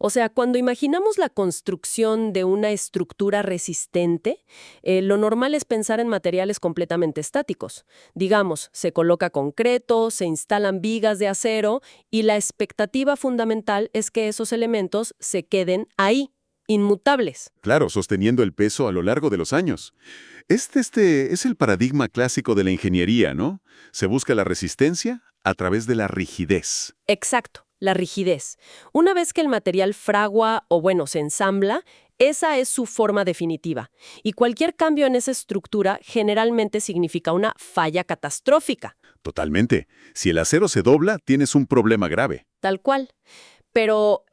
O sea, cuando imaginamos la construcción de una estructura resistente, lo normal es pensar en materiales completamente estáticos. Digamos, se coloca concreto, se instalan vigas de acero y la expectativa fundamental es que esos elementos se queden ahí, inmutables. Claro, sosteniendo el peso a lo largo de los años. Este es el paradigma clásico de la ingeniería, ¿no? Se busca la resistencia a través de la rigidez. Exacto, la rigidez. Una vez que el material fragua o bueno, se ensambla, esa es su forma definitiva. Y cualquier cambio en esa estructura generalmente significa una falla catastrófica. Totalmente. Si el acero se dobla, tienes un problema grave. Tal cual. Pero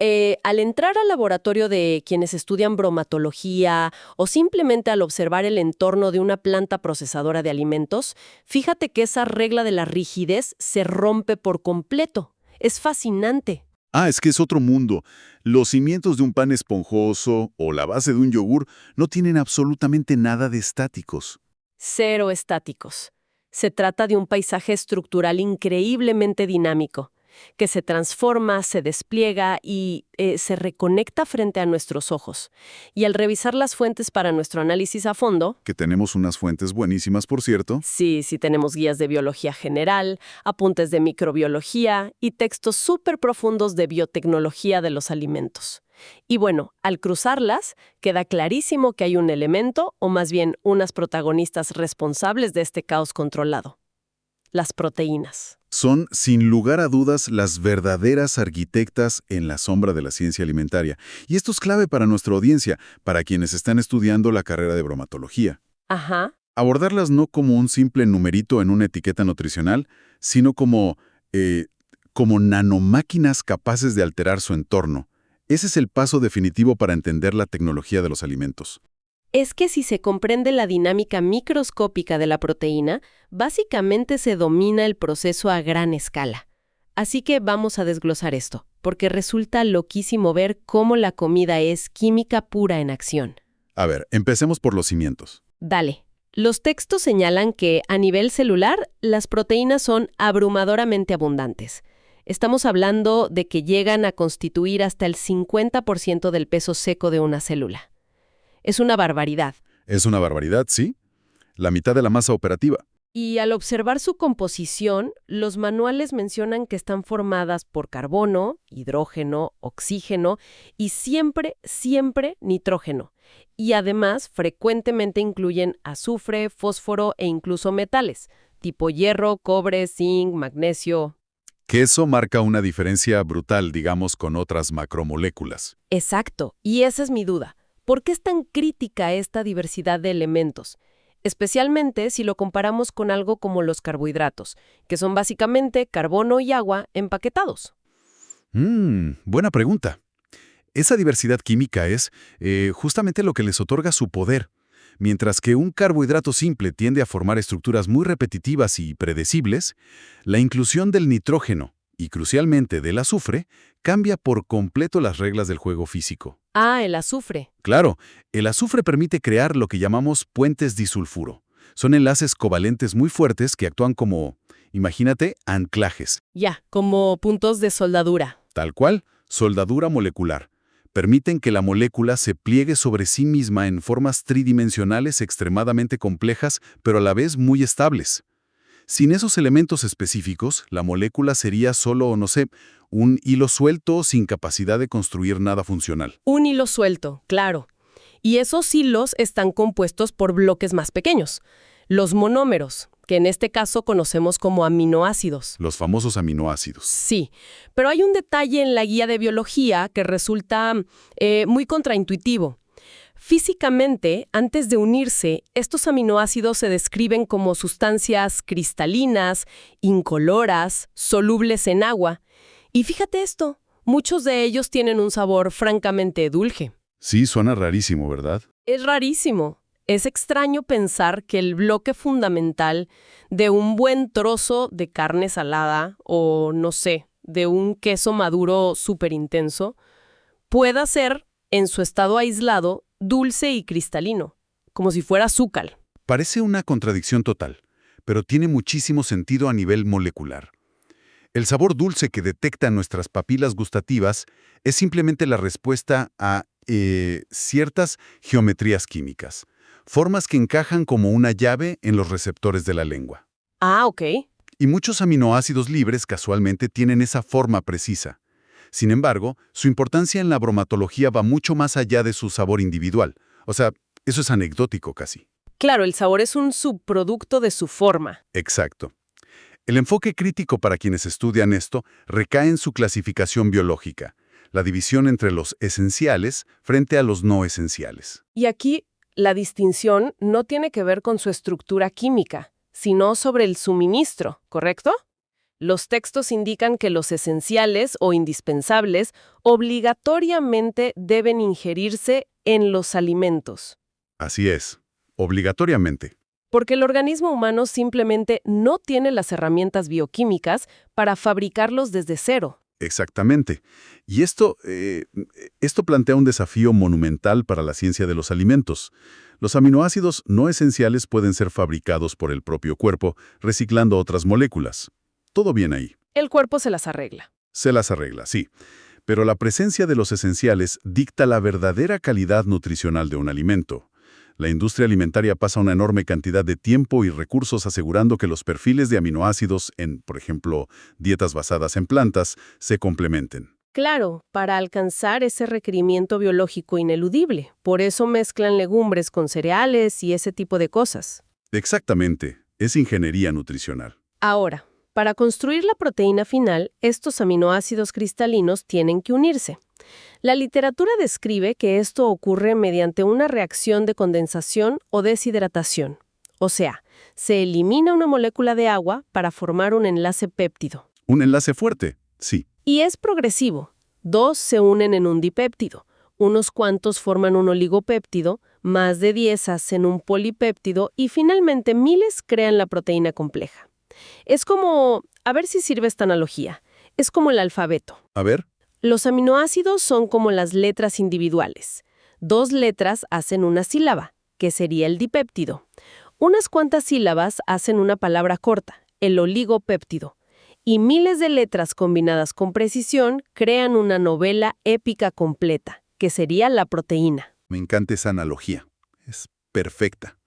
al entrar al laboratorio de quienes estudian bromatología o simplemente al observar el entorno de una planta procesadora de alimentos, fíjate que esa regla de la rigidez se rompe por completo. Es fascinante. Ah, es que es otro mundo. Los cimientos de un pan esponjoso o la base de un yogur no tienen absolutamente nada de estáticos. Cero estáticos. Se trata de un paisaje estructural increíblemente dinámico, que se transforma, se despliega y se reconecta frente a nuestros ojos. Y al revisar las fuentes para nuestro análisis a fondo, Que tenemos unas fuentes buenísimas, por cierto. sí tenemos guías de biología general, apuntes de microbiología y textos súper profundos de biotecnología de los alimentos. Y bueno, al cruzarlas, queda clarísimo que hay un elemento, o más bien unas protagonistas responsables de este caos controlado: las proteínas. Son, sin lugar a dudas, las verdaderas arquitectas en la sombra de la ciencia alimentaria. Y esto es clave para nuestra audiencia, para quienes están estudiando la carrera de bromatología. Ajá. Abordarlas no como un simple numerito en una etiqueta nutricional, sino como nanomáquinas capaces de alterar su entorno. Ese es el paso definitivo para entender la tecnología de los alimentos. Es que si se comprende la dinámica microscópica de la proteína, básicamente se domina el proceso a gran escala. Así que vamos a desglosar esto, porque resulta loquísimo ver cómo la comida es química pura en acción. A ver, empecemos por los cimientos. Dale. Los textos señalan que, a nivel celular, las proteínas son abrumadoramente abundantes. Estamos hablando de que llegan a constituir hasta el 50% del peso seco de una célula. Es una barbaridad. Es una barbaridad, ¿sí? La mitad de la masa operativa. Y al observar su composición, los manuales mencionan que están formadas por carbono, hidrógeno, oxígeno y siempre nitrógeno. Y además, frecuentemente incluyen azufre, fósforo e incluso metales, tipo hierro, cobre, zinc, magnesio. Que eso marca una diferencia brutal, digamos, con otras macromoléculas. Exacto, y esa es mi duda. ¿Por qué es tan crítica esta diversidad de elementos? Especialmente si lo comparamos con algo como los carbohidratos, que son básicamente carbono y agua empaquetados. Buena pregunta. Esa diversidad química es justamente lo que les otorga su poder. Mientras que un carbohidrato simple tiende a formar estructuras muy repetitivas y predecibles, la inclusión del nitrógeno y, crucialmente, del azufre cambia por completo las reglas del juego físico. Ah, el azufre. Claro, el azufre permite crear lo que llamamos puentes disulfuro. Son enlaces covalentes muy fuertes que actúan como, imagínate, anclajes. Ya, como puntos de soldadura. Tal cual, soldadura molecular. Permiten que la molécula se pliegue sobre sí misma en formas tridimensionales extremadamente complejas, pero a la vez muy estables. Sin esos elementos específicos, la molécula sería solo, no sé, un hilo suelto sin capacidad de construir nada funcional. Un hilo suelto, claro. Y esos hilos están compuestos por bloques más pequeños, los monómeros, que en este caso conocemos como aminoácidos. Los famosos aminoácidos. Sí, pero hay un detalle en la guía de biología que resulta muy contraintuitivo. Físicamente, antes de unirse, estos aminoácidos se describen como sustancias cristalinas, incoloras, solubles en agua. Y fíjate esto, muchos de ellos tienen un sabor francamente dulce. Sí, suena rarísimo, ¿verdad? Es rarísimo. Es extraño pensar que el bloque fundamental de un buen trozo de carne salada o, no sé, de un queso maduro súper intenso, pueda ser, en su estado aislado, dulce y cristalino, como si fuera azúcar. Parece una contradicción total, pero tiene muchísimo sentido a nivel molecular. El sabor dulce que detectan nuestras papilas gustativas es simplemente la respuesta a ciertas geometrías químicas, formas que encajan como una llave en los receptores de la lengua. Ah, ok. Y muchos aminoácidos libres casualmente tienen esa forma precisa. Sin embargo, su importancia en la bromatología va mucho más allá de su sabor individual. O sea, eso es anecdótico casi. Claro, el sabor es un subproducto de su forma. Exacto. El enfoque crítico para quienes estudian esto recae en su clasificación biológica, la división entre los esenciales frente a los no esenciales. Y aquí la distinción no tiene que ver con su estructura química, sino sobre el suministro, ¿correcto? Los textos indican que los esenciales o indispensables obligatoriamente deben ingerirse en los alimentos, Así es, obligatoriamente. porque el organismo humano simplemente no tiene las herramientas bioquímicas para fabricarlos desde cero. Exactamente. Y esto plantea un desafío monumental para la ciencia de los alimentos. Los aminoácidos no esenciales pueden ser fabricados por el propio cuerpo, reciclando otras moléculas. Todo bien ahí. El cuerpo se las arregla. Se las arregla, sí. Pero la presencia de los esenciales dicta la verdadera calidad nutricional de un alimento. La industria alimentaria pasa una enorme cantidad de tiempo y recursos asegurando que los perfiles de aminoácidos en, por ejemplo, dietas basadas en plantas, se complementen. Claro, para alcanzar ese requerimiento biológico ineludible. Por eso mezclan legumbres con cereales y ese tipo de cosas. Exactamente, es ingeniería nutricional. Ahora, para construir la proteína final, estos aminoácidos cristalinos tienen que unirse. La literatura describe que esto ocurre mediante una reacción de condensación o deshidratación. O sea, se elimina una molécula de agua para formar un enlace péptido. Un enlace fuerte, sí. Y es progresivo. 2 se unen en un dipéptido. Unos cuantos forman un oligopéptido, más de 10 hacen un polipéptido y finalmente miles crean la proteína compleja. Es como, a ver si sirve esta analogía, es como el alfabeto. A ver. Los aminoácidos son como las letras individuales. 2 letras hacen una sílaba, que sería el dipéptido. Unas cuantas sílabas hacen una palabra corta, el oligopéptido. Y miles de letras combinadas con precisión crean una novela épica completa, que sería la proteína. Me encanta esa analogía. Es perfecta.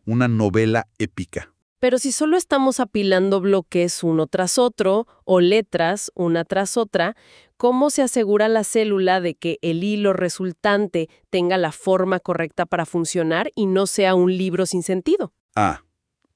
Una novela épica. Pero si solo estamos apilando bloques uno tras otro, o letras una tras otra, ¿cómo se asegura la célula de que el hilo resultante tenga la forma correcta para funcionar y no sea un libro sin sentido? Ah,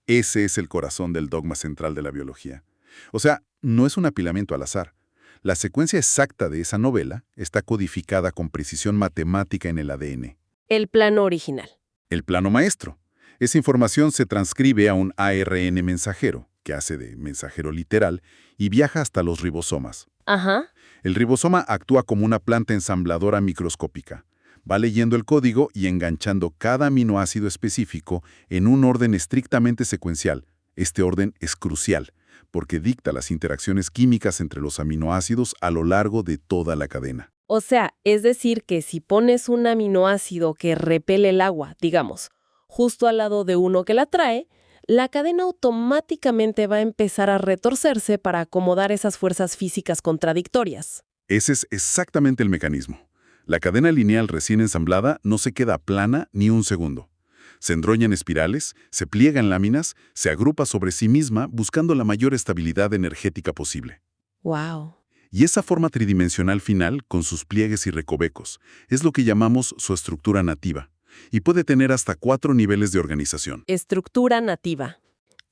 ese es el corazón del dogma central de la biología. O sea, no es un apilamiento al azar. La secuencia exacta de esa novela está codificada con precisión matemática en el ADN. El plano original. El plano maestro. Esa información se transcribe a un ARN mensajero, que hace de mensajero literal, y viaja hasta los ribosomas. Ajá. El ribosoma actúa como una planta ensambladora microscópica. Va leyendo el código y enganchando cada aminoácido específico en un orden estrictamente secuencial. Este orden es crucial, porque dicta las interacciones químicas entre los aminoácidos a lo largo de toda la cadena. O sea, es decir que si pones un aminoácido que repele el agua, digamos, justo al lado de uno que la atrae, la cadena automáticamente va a empezar a retorcerse para acomodar esas fuerzas físicas contradictorias. Ese es exactamente el mecanismo. La cadena lineal recién ensamblada no se queda plana ni un segundo. Se enrolla en espirales, se pliega en láminas, se agrupa sobre sí misma buscando la mayor estabilidad energética posible. ¡Wow! Y esa forma tridimensional final, con sus pliegues y recovecos, es lo que llamamos su estructura nativa, y puede tener hasta 4 niveles de organización. Estructura nativa.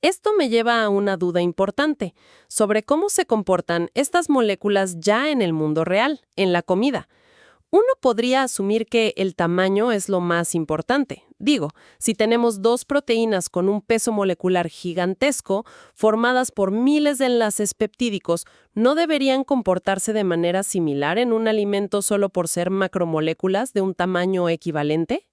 Esto me lleva a una duda importante sobre cómo se comportan estas moléculas ya en el mundo real, en la comida. Uno podría asumir que el tamaño es lo más importante. Digo, si tenemos 2 proteínas con un peso molecular gigantesco, formadas por miles de enlaces peptídicos, ¿no deberían comportarse de manera similar en un alimento solo por ser macromoléculas de un tamaño equivalente?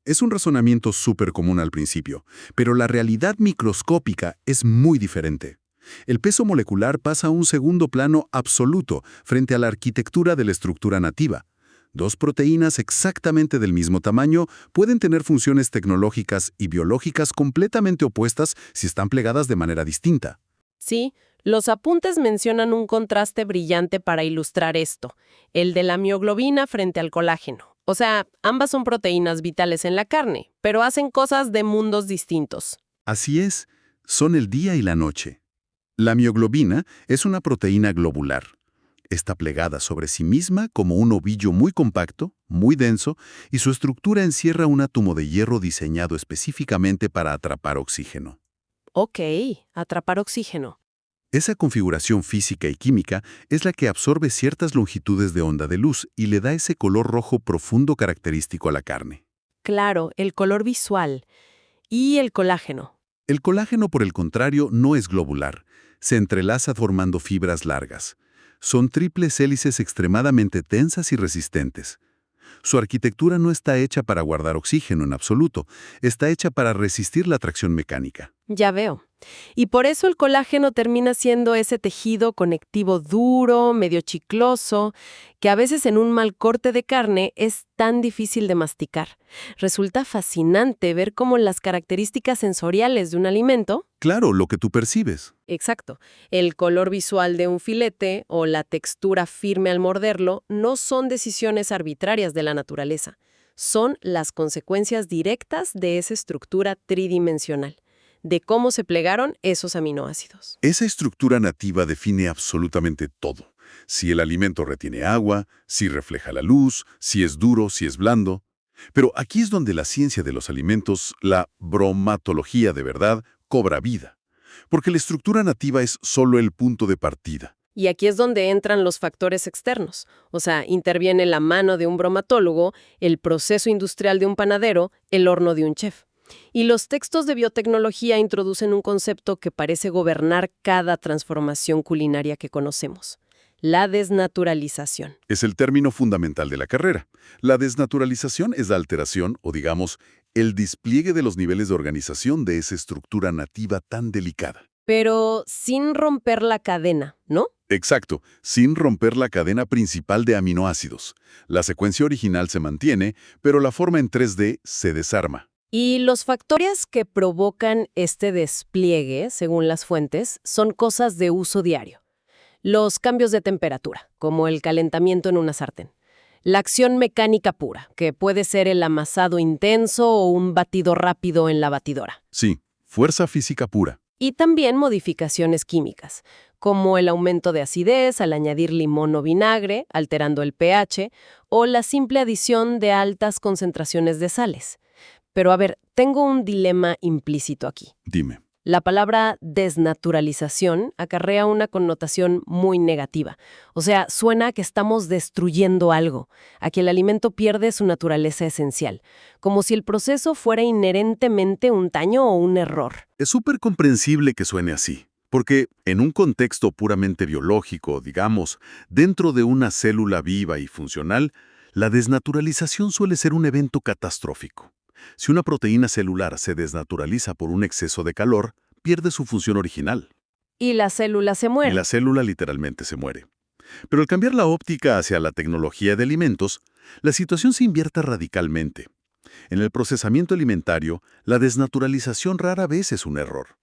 Es un razonamiento súper común al principio, pero la realidad microscópica es muy diferente. El peso molecular pasa a un segundo plano absoluto frente a la arquitectura de la estructura nativa. 2 proteínas exactamente del mismo tamaño pueden tener funciones tecnológicas y biológicas completamente opuestas si están plegadas de manera distinta. Sí, Los apuntes mencionan un contraste brillante para ilustrar esto, el de la mioglobina frente al colágeno. O sea, ambas son proteínas vitales en la carne, pero hacen cosas de mundos distintos. Así es, son el día y la noche. La mioglobina es una proteína globular. Está plegada sobre sí misma como un ovillo muy compacto, muy denso, y su estructura encierra un átomo de hierro diseñado específicamente para atrapar oxígeno. Ok, atrapar oxígeno. Esa configuración física y química es la que absorbe ciertas longitudes de onda de luz y le da ese color rojo profundo característico a la carne. Claro, el color visual. ¿Y el colágeno? El colágeno, por el contrario, no es globular. Se entrelaza formando fibras largas. Son triples hélices extremadamente tensas y resistentes. Su arquitectura no está hecha para guardar oxígeno en absoluto, está hecha para resistir la atracción mecánica. Ya veo. Y por eso el colágeno termina siendo ese tejido conectivo duro, medio chicloso, que a veces en un mal corte de carne es tan difícil de masticar. Resulta fascinante ver cómo las características sensoriales de un alimento, Claro, lo que tú percibes. exacto, el color visual de un filete o la textura firme al morderlo, no son decisiones arbitrarias de la naturaleza. Son las consecuencias directas de esa estructura tridimensional, de cómo se plegaron esos aminoácidos. Esa estructura nativa define absolutamente todo. Si el alimento retiene agua, si refleja la luz, si es duro, si es blando. Pero aquí es donde la ciencia de los alimentos, la bromatología de verdad, cobra vida. Porque la estructura nativa es solo el punto de partida. Y aquí es donde entran los factores externos. O sea, interviene la mano de un bromatólogo, el proceso industrial de un panadero, el horno de un chef. Y los textos de biotecnología introducen un concepto que parece gobernar cada transformación culinaria que conocemos: la desnaturalización. Es el término fundamental de la carrera. La desnaturalización es la alteración, o digamos, el despliegue de los niveles de organización de esa estructura nativa tan delicada. Pero sin romper la cadena, ¿no? Exacto, sin romper la cadena principal de aminoácidos. La secuencia original se mantiene, pero la forma en 3D se desarma. Y los factores que provocan este despliegue, según las fuentes, son cosas de uso diario. Los cambios de temperatura, como el calentamiento en una sartén. La acción mecánica pura, que puede ser el amasado intenso o un batido rápido en la batidora. Sí, fuerza física pura. Y también modificaciones químicas, como el aumento de acidez al añadir limón o vinagre, alterando el pH, o la simple adición de altas concentraciones de sales. Pero a ver, tengo un dilema implícito aquí. Dime. La palabra desnaturalización acarrea una connotación muy negativa. O sea, suena a que estamos destruyendo algo, a que el alimento pierde su naturaleza esencial, como si el proceso fuera inherentemente un daño o un error. Es súper comprensible que suene así, porque en un contexto puramente biológico, digamos, dentro de una célula viva y funcional, la desnaturalización suele ser un evento catastrófico. Si una proteína celular se desnaturaliza por un exceso de calor, pierde su función original. Y la célula se Y muere. la célula literalmente se muere. Pero al cambiar la óptica hacia la tecnología de alimentos, la situación se invierte radicalmente. En el procesamiento alimentario, la desnaturalización rara vez es un error.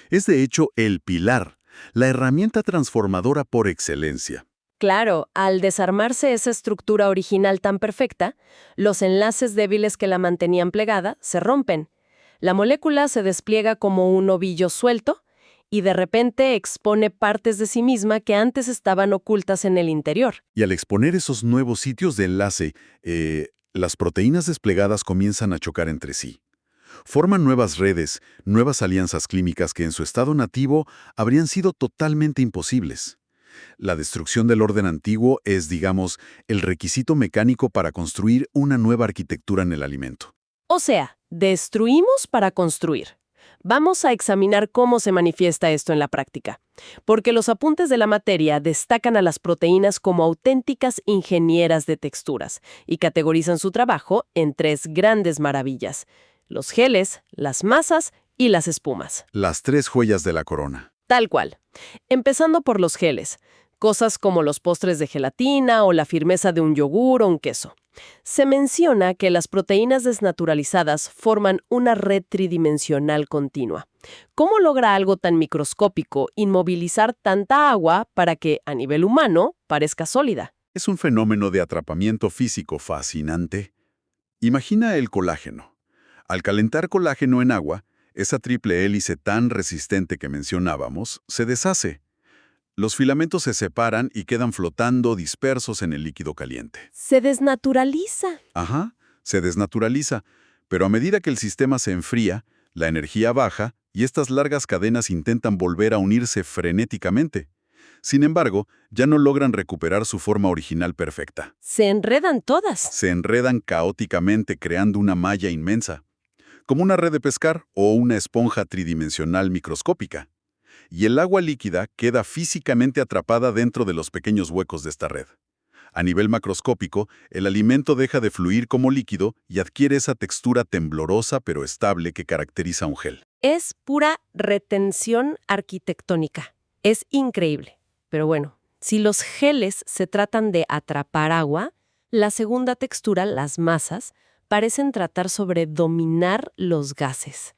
Es de hecho el pilar, la herramienta transformadora por excelencia. Claro, al desarmarse esa estructura original tan perfecta, los enlaces débiles que la mantenían plegada se rompen. La molécula se despliega como un ovillo suelto y de repente expone partes de sí misma que antes estaban ocultas en el interior. Y al exponer esos nuevos sitios de enlace, las proteínas desplegadas comienzan a chocar entre sí. Forman nuevas redes, nuevas alianzas químicas que en su estado nativo habrían sido totalmente imposibles. La destrucción del orden antiguo es, digamos, el requisito mecánico para construir una nueva arquitectura en el alimento. O sea, destruimos para construir. Vamos a examinar cómo se manifiesta esto en la práctica, porque los apuntes de la materia destacan a las proteínas como auténticas ingenieras de texturas y categorizan su trabajo en 3 grandes maravillas: los geles, las masas y las espumas. Las 3 joyas de la corona. Tal cual. Empezando por los geles, cosas como los postres de gelatina o la firmeza de un yogur o un queso. Se menciona que las proteínas desnaturalizadas forman una red tridimensional continua. ¿Cómo logra algo tan microscópico inmovilizar tanta agua para que, a nivel humano, parezca sólida? Es un fenómeno de atrapamiento físico fascinante. Imagina el colágeno. Al calentar colágeno en agua, esa triple hélice tan resistente que mencionábamos se deshace. Los filamentos se separan y quedan flotando dispersos en el líquido caliente. Se desnaturaliza. Ajá, se desnaturaliza, pero a medida que el sistema se enfría, la energía baja y estas largas cadenas intentan volver a unirse frenéticamente. Sin embargo, ya no logran recuperar su forma original perfecta. Se enredan todas. Se enredan caóticamente creando una malla inmensa, como una red de pescar o una esponja tridimensional microscópica. Y el agua líquida queda físicamente atrapada dentro de los pequeños huecos de esta red. A nivel macroscópico, el alimento deja de fluir como líquido y adquiere esa textura temblorosa pero estable que caracteriza un gel. Es pura retención arquitectónica. Es increíble. Pero bueno, si los geles se tratan de atrapar agua, la segunda textura, las masas, parecen tratar sobre dominar los gases.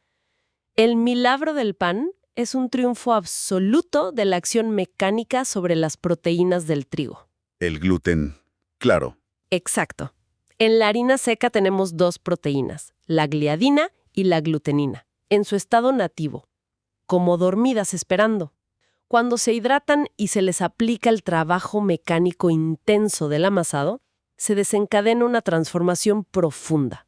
El milagro del pan es un triunfo absoluto de la acción mecánica sobre las proteínas del trigo. El gluten, claro. Exacto. En la harina seca tenemos dos proteínas, la gliadina y la glutenina, en su estado nativo, como dormidas esperando. Cuando se hidratan y se les aplica el trabajo mecánico intenso del amasado, se desencadena una transformación profunda.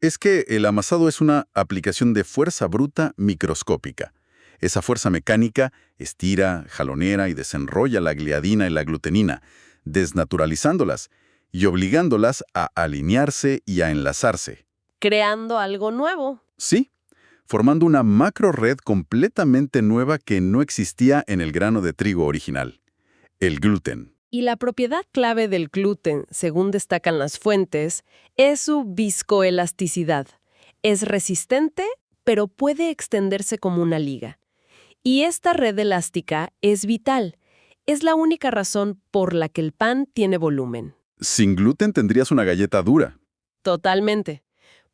Es que el amasado es una aplicación de fuerza bruta microscópica. Esa fuerza mecánica estira, jalonea y desenrolla la gliadina y la glutenina, desnaturalizándolas y obligándolas a alinearse y a enlazarse. Creando algo nuevo. Sí, formando una macro red completamente nueva que no existía en el grano de trigo original, el gluten. Y la propiedad clave del gluten, según destacan las fuentes, es su viscoelasticidad. Es resistente, pero puede extenderse como una liga. Y esta red elástica es vital. Es la única razón por la que el pan tiene volumen. Sin gluten tendrías una galleta dura. Totalmente.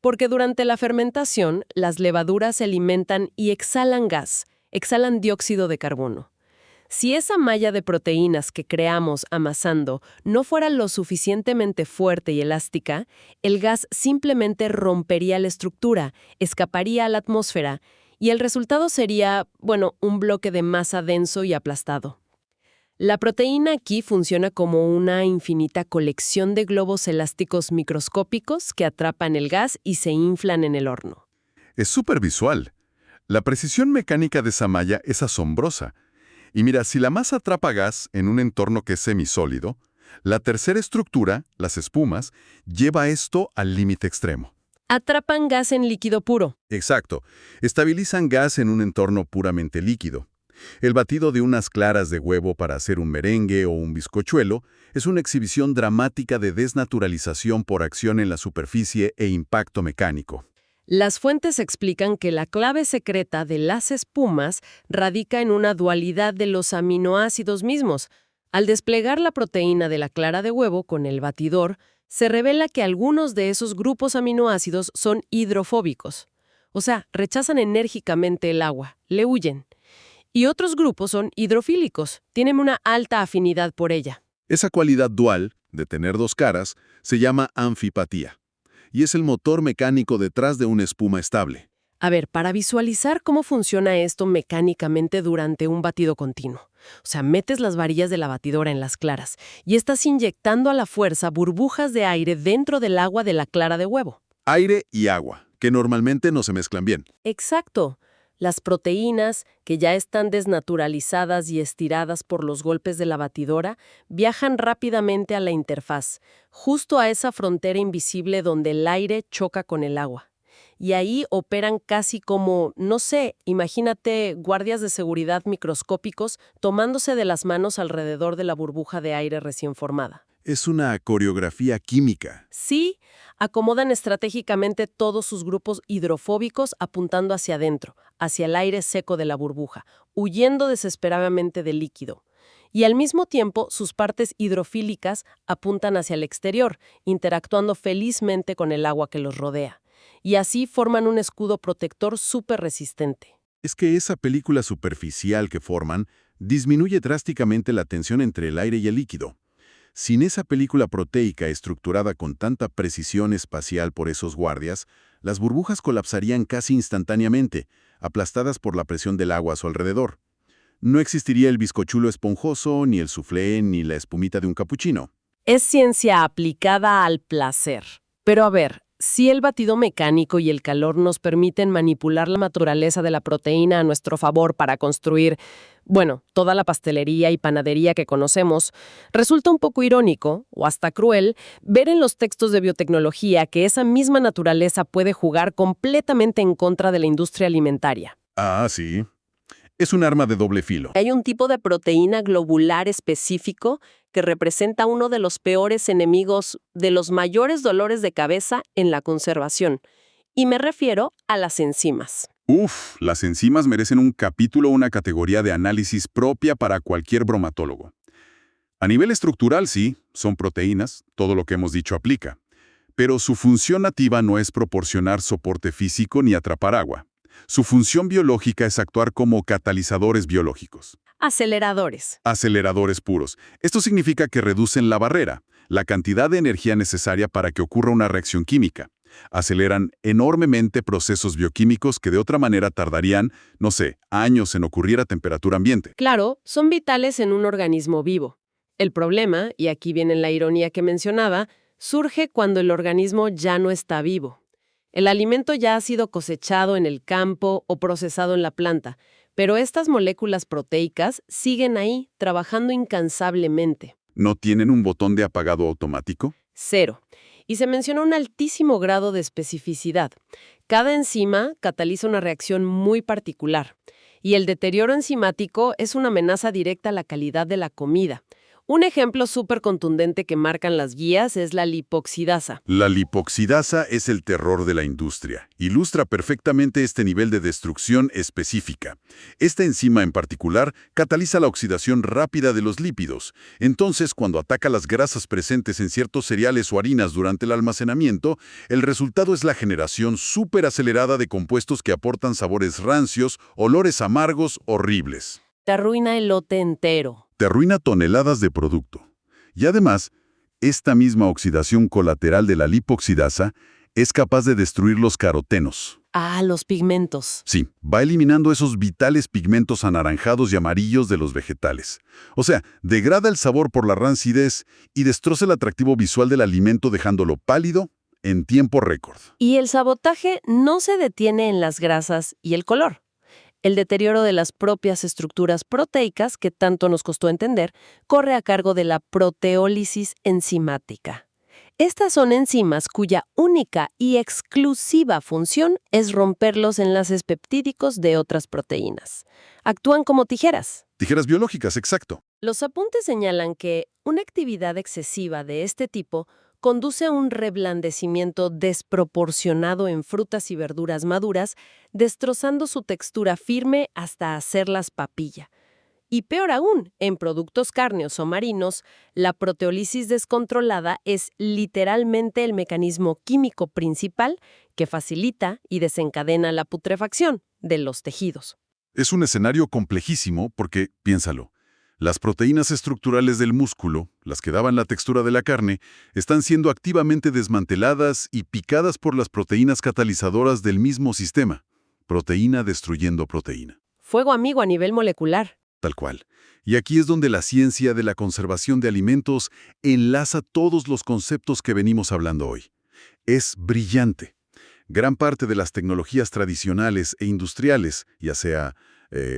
Porque durante la fermentación, las levaduras se alimentan y exhalan gas, exhalan dióxido de carbono. Si esa malla de proteínas que creamos amasando no fuera lo suficientemente fuerte y elástica, el gas simplemente rompería la estructura, escaparía a la atmósfera, y el resultado sería, un bloque de masa denso y aplastado. La proteína aquí funciona como una infinita colección de globos elásticos microscópicos que atrapan el gas y se inflan en el horno. Es súper visual. La precisión mecánica de esa malla es asombrosa. Y mira, si la masa atrapa gas en un entorno que es semisólido, la tercera estructura, las espumas, lleva esto al límite extremo. Atrapan gas en líquido puro. Exacto. Estabilizan gas en un entorno puramente líquido. El batido de unas claras de huevo para hacer un merengue o un bizcochuelo es una exhibición dramática de desnaturalización por acción en la superficie e impacto mecánico. Las fuentes explican que la clave secreta de las espumas radica en una dualidad de los aminoácidos mismos. Al desplegar la proteína de la clara de huevo con el batidor, se revela que algunos de esos grupos aminoácidos son hidrofóbicos. O sea, rechazan enérgicamente el agua, le huyen. Y otros grupos son hidrofílicos, tienen una alta afinidad por ella. Esa cualidad dual, de tener dos caras, se llama anfipatía. Y es el motor mecánico detrás de una espuma estable. A ver, para visualizar cómo funciona esto mecánicamente durante un batido continuo. O sea, metes las varillas de la batidora en las claras y estás inyectando a la fuerza burbujas de aire dentro del agua de la clara de huevo. Aire y agua, que normalmente no se mezclan bien. Exacto. Las proteínas, que ya están desnaturalizadas y estiradas por los golpes de la batidora, viajan rápidamente a la interfaz, justo a esa frontera invisible donde el aire choca con el agua. Y ahí operan casi como, imagínate guardias de seguridad microscópicos tomándose de las manos alrededor de la burbuja de aire recién formada. Es una coreografía química. Sí, acomodan estratégicamente todos sus grupos hidrofóbicos apuntando hacia adentro, hacia el aire seco de la burbuja, huyendo desesperadamente del líquido. y al mismo tiempo sus partes hidrofílicas apuntan hacia el exterior, interactuando felizmente con el agua que los rodea. Y así forman un escudo protector súper resistente. Es que esa película superficial que forman disminuye drásticamente la tensión entre el aire y el líquido. Sin esa película proteica estructurada con tanta precisión espacial por esos guardias, las burbujas colapsarían casi instantáneamente, aplastadas por la presión del agua a su alrededor. No existiría el bizcochulo esponjoso, ni el soufflé, ni la espumita de un capuchino. Es ciencia aplicada al placer. Pero a ver, si el batido mecánico y el calor nos permiten manipular la naturaleza de la proteína a nuestro favor para construir, bueno, toda la pastelería y panadería que conocemos, resulta un poco irónico, o hasta cruel, ver en los textos de biotecnología que esa misma naturaleza puede jugar completamente en contra de la industria alimentaria. Ah, sí. Es un arma de doble filo. Hay un tipo de proteína globular específico que representa uno de los peores enemigos de los mayores dolores de cabeza en la conservación. Y me refiero a las enzimas. Uf, las enzimas merecen un capítulo o una categoría de análisis propia para cualquier bromatólogo. A nivel estructural, sí, son proteínas, todo lo que hemos dicho aplica. Pero su función nativa no es proporcionar soporte físico ni atrapar agua. Su función biológica es actuar como catalizadores biológicos. Aceleradores puros. Esto significa que reducen la barrera, la cantidad de energía necesaria para que ocurra una reacción química. Aceleran enormemente procesos bioquímicos que de otra manera tardarían, no sé, años en ocurrir a temperatura ambiente. Claro, son vitales en un organismo vivo. El problema, y aquí viene la ironía que mencionaba, surge cuando el organismo ya no está vivo. El alimento ya ha sido cosechado en el campo o procesado en la planta, pero estas moléculas proteicas siguen ahí, trabajando incansablemente. ¿No tienen un botón de apagado automático? Cero. Y se menciona un altísimo grado de especificidad. Cada enzima cataliza una reacción muy particular. Y el deterioro enzimático es una amenaza directa a la calidad de la comida. Un ejemplo súper contundente que marcan las guías es la lipoxidasa. La lipoxidasa es el terror de la industria. Ilustra perfectamente este nivel de destrucción específica. Esta enzima en particular cataliza la oxidación rápida de los lípidos. Entonces, cuando ataca las grasas presentes en ciertos cereales o harinas durante el almacenamiento, el resultado es la generación súper acelerada de compuestos que aportan sabores rancios, olores amargos, horribles. Te arruina el lote entero. Te arruina toneladas de producto. Y además, esta misma oxidación colateral de la lipoxidasa es capaz de destruir los carotenos. Ah, los pigmentos. Sí, va eliminando esos vitales pigmentos anaranjados y amarillos de los vegetales. O sea, degrada el sabor por la rancidez y destroza el atractivo visual del alimento dejándolo pálido en tiempo récord. Y el sabotaje no se detiene en las grasas y el color. El deterioro de las propias estructuras proteicas, que tanto nos costó entender, corre a cargo de la proteólisis enzimática. Estas son enzimas cuya única y exclusiva función es romper los enlaces peptídicos de otras proteínas. Actúan como tijeras. Tijeras biológicas, exacto. Los apuntes señalan que una actividad excesiva de este tipo conduce a un reblandecimiento desproporcionado en frutas y verduras maduras, destrozando su textura firme hasta hacerlas papilla. Y peor aún, en productos cárneos o marinos, la proteólisis descontrolada es literalmente el mecanismo químico principal que facilita y desencadena la putrefacción de los tejidos. Es un escenario complejísimo porque, piénsalo, las proteínas estructurales del músculo, las que daban la textura de la carne, están siendo activamente desmanteladas y picadas por las proteínas catalizadoras del mismo sistema. Proteína destruyendo proteína. Fuego amigo a nivel molecular. Tal cual. Y aquí es donde la ciencia de la conservación de alimentos enlaza todos los conceptos que venimos hablando hoy. Es brillante. Gran parte de las tecnologías tradicionales e industriales, ya sea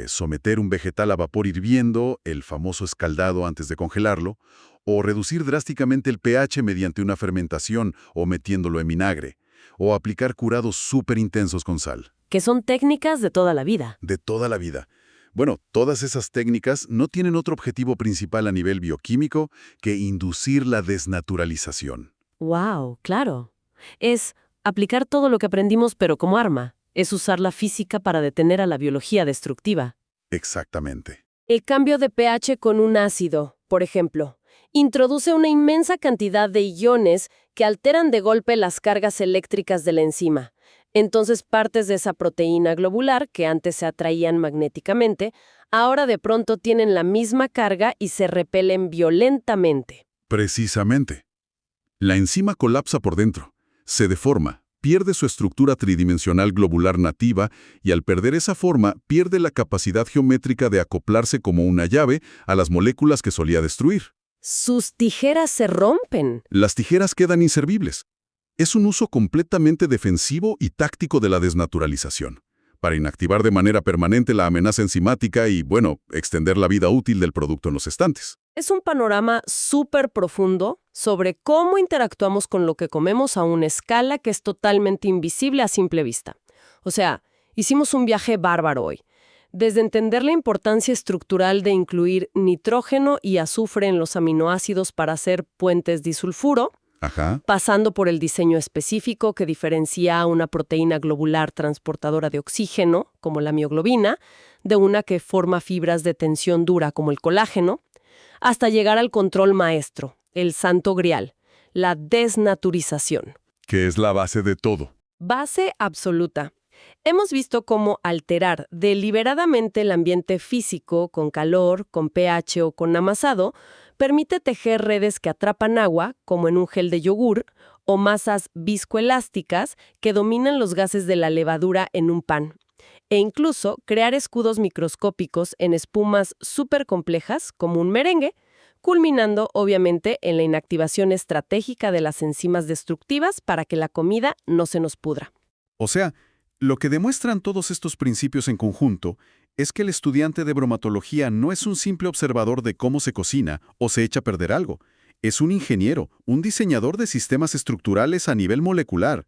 someter un vegetal a vapor hirviendo, el famoso escaldado antes de congelarlo, o reducir drásticamente el pH mediante una fermentación o metiéndolo en vinagre, o aplicar curados súper intensos con sal. Que son técnicas de toda la vida. De toda la vida. Bueno, todas esas técnicas no tienen otro objetivo principal a nivel bioquímico que inducir la desnaturalización. ¡Wow! Claro. Es aplicar todo lo que aprendimos pero como arma. Es usar la física para detener a la biología destructiva. Exactamente. El cambio de pH con un ácido, por ejemplo, introduce una inmensa cantidad de iones que alteran de golpe las cargas eléctricas de la enzima. Entonces, partes de esa proteína globular, que antes se atraían magnéticamente, ahora de pronto tienen la misma carga y se repelen violentamente. Precisamente. La enzima colapsa por dentro, se deforma, pierde su estructura tridimensional globular nativa y al perder esa forma pierde la capacidad geométrica de acoplarse como una llave a las moléculas que solía destruir. Sus tijeras se rompen. Las tijeras quedan inservibles. Es un uso completamente defensivo y táctico de la desnaturalización, para inactivar de manera permanente la amenaza enzimática y, bueno, extender la vida útil del producto en los estantes. Es un panorama súper profundo sobre cómo interactuamos con lo que comemos a una escala que es totalmente invisible a simple vista. O sea, hicimos un viaje bárbaro hoy. Desde entender la importancia estructural de incluir nitrógeno y azufre en los aminoácidos para hacer puentes disulfuro, pasando por el diseño específico que diferencia a una proteína globular transportadora de oxígeno, como la mioglobina, de una que forma fibras de tensión dura, como el colágeno, hasta llegar al control maestro, el santo grial, la desnaturización. Que es la base de todo. Base absoluta. Hemos visto cómo alterar deliberadamente el ambiente físico con calor, con pH o con amasado permite tejer redes que atrapan agua, como en un gel de yogur, o masas viscoelásticas que dominan los gases de la levadura en un pan, e incluso crear escudos microscópicos en espumas súper complejas, como un merengue, culminando, obviamente, en la inactivación estratégica de las enzimas destructivas para que la comida no se nos pudra. O sea, lo que demuestran todos estos principios en conjunto es que el estudiante de bromatología no es un simple observador de cómo se cocina o se echa a perder algo. Es un ingeniero, un diseñador de sistemas estructurales a nivel molecular.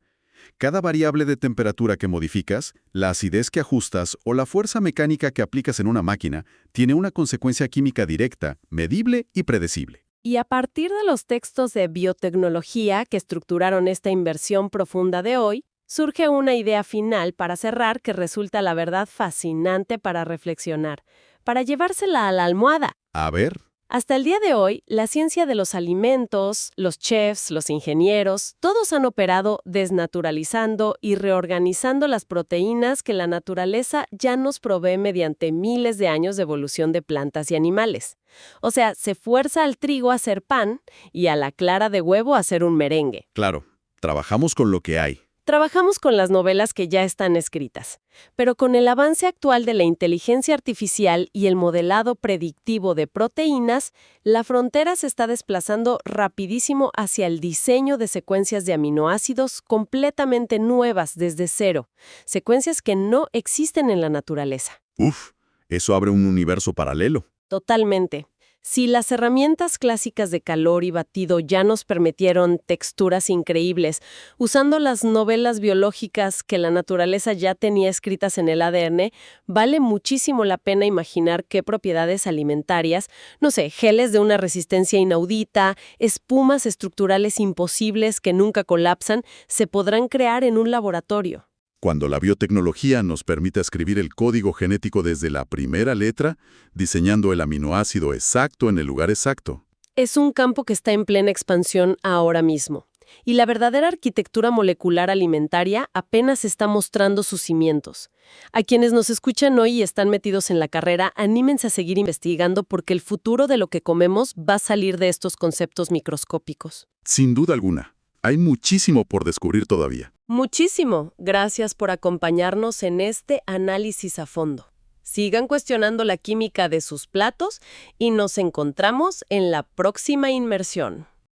Cada variable de temperatura que modificas, la acidez que ajustas o la fuerza mecánica que aplicas en una máquina tiene una consecuencia química directa, medible y predecible. Y a partir de los textos de biotecnología que estructuraron esta inversión profunda de hoy, surge una idea final para cerrar que resulta la verdad fascinante para reflexionar, para llevársela a la almohada. A ver. Hasta el día de hoy, la ciencia de los alimentos, los chefs, los ingenieros, todos han operado desnaturalizando y reorganizando las proteínas que la naturaleza ya nos provee mediante miles de años de evolución de plantas y animales. O sea, se fuerza al trigo a hacer pan y a la clara de huevo a hacer un merengue. Claro, trabajamos con lo que hay. Trabajamos con las novelas que ya están escritas, pero con el avance actual de la inteligencia artificial y el modelado predictivo de proteínas, la frontera se está desplazando rapidísimo hacia el diseño de secuencias de aminoácidos completamente nuevas desde cero, secuencias que no existen en la naturaleza. Uf, eso abre un universo paralelo. Totalmente. Si las herramientas clásicas de calor y batido ya nos permitieron texturas increíbles, usando las novelas biológicas que la naturaleza ya tenía escritas en el ADN, vale muchísimo la pena imaginar qué propiedades alimentarias, no sé, geles de una resistencia inaudita, espumas estructurales imposibles que nunca colapsan, se podrán crear en un laboratorio. Cuando la biotecnología nos permite escribir el código genético desde la primera letra, diseñando el aminoácido exacto en el lugar exacto. Es un campo que está en plena expansión ahora mismo. Y la verdadera arquitectura molecular alimentaria apenas está mostrando sus cimientos. A quienes nos escuchan hoy y están metidos en la carrera, anímense a seguir investigando porque el futuro de lo que comemos va a salir de estos conceptos microscópicos. Sin duda alguna. Hay muchísimo por descubrir todavía. Muchísimo. Gracias por acompañarnos en este análisis a fondo. Sigan cuestionando la química de sus platos y nos encontramos en la próxima inmersión.